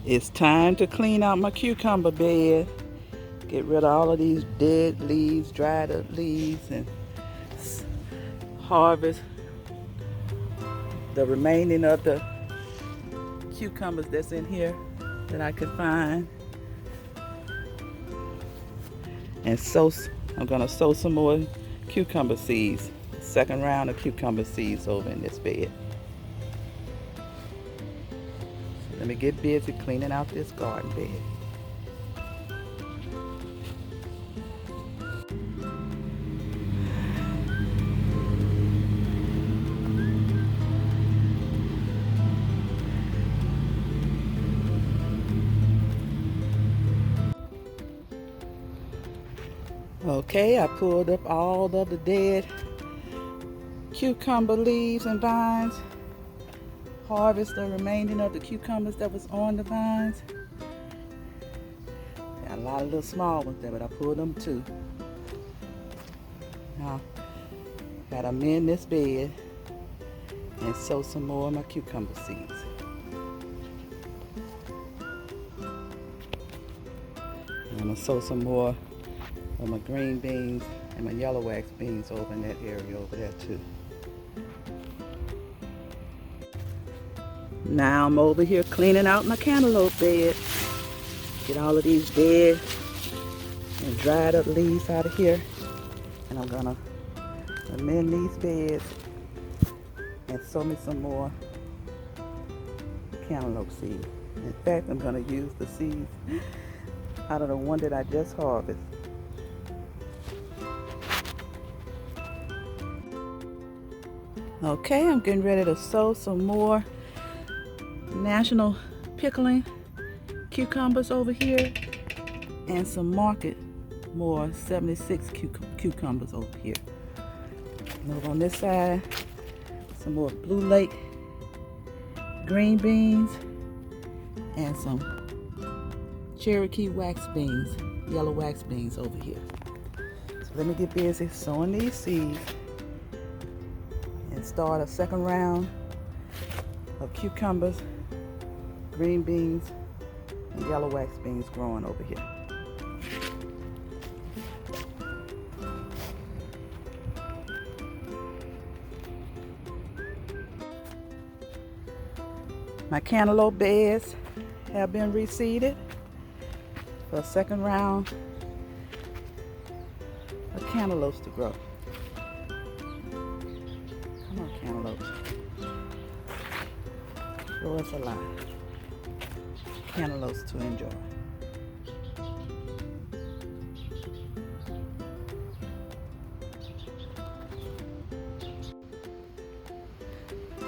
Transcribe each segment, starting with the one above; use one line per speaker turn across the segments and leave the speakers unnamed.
It's time to clean out my cucumber bed. Get rid of all of these dead leaves, dried up leaves, and harvest the remaining of the cucumbers that's in here that I could find. And I'm gonna sow some more cucumber seeds. Second round of cucumber seeds over in this bed. So let me get busy cleaning out this garden bed. Okay, I pulled up all of the dead cucumber leaves and vines. Harvest the remaining of the cucumbers that was on the vines. Got a lot of little small ones there, but I pulled them too. Now, gotta amend this bed and sow some more of my cucumber seeds. I'm gonna sow some more of my green beans and my yellow wax beans over in that area over there too. Now I'm over here cleaning out my cantaloupe bed. Get all of these dead and dried up leaves out of here. And I'm gonna amend these beds and sow me some more cantaloupe seeds. In fact, I'm gonna use the seeds out of the one that I just harvested. Okay, I'm getting ready to sow some more National Pickling cucumbers over here and some Market more 76 cucumbers over here. And over on this side, some more Blue Lake green beans and some Cherokee wax beans, yellow wax beans over here. So let me get busy sowing these seeds and start a second round of cucumbers, green beans, and yellow wax beans growing over here. My cantaloupe beds have been reseeded for a second round of cantaloupes to grow. Come on, cantaloupes. Grow us a lot. Cantaloupes to enjoy.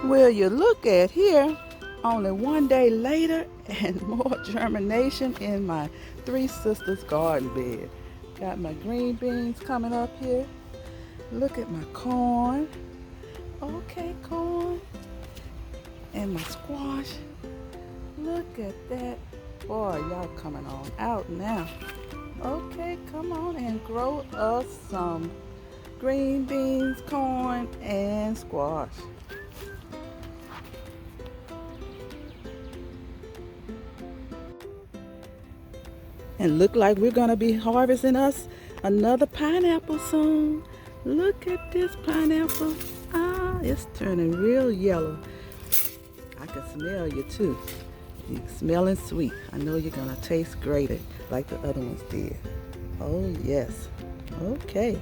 Well, you look at here, only one day later and more germination in my Three Sisters garden bed. Got my green beans coming up here. Look at my corn. Okay, corn. And my squash. Look at that. Boy, y'all coming on out now. Okay, come on and grow us some green beans, corn, and squash. And look like we're gonna be harvesting us another pineapple soon. Look at this pineapple. Ah, it's turning real yellow. I can smell you too. You're smelling sweet. I know you're gonna taste great like the other ones did. Oh yes. Okay.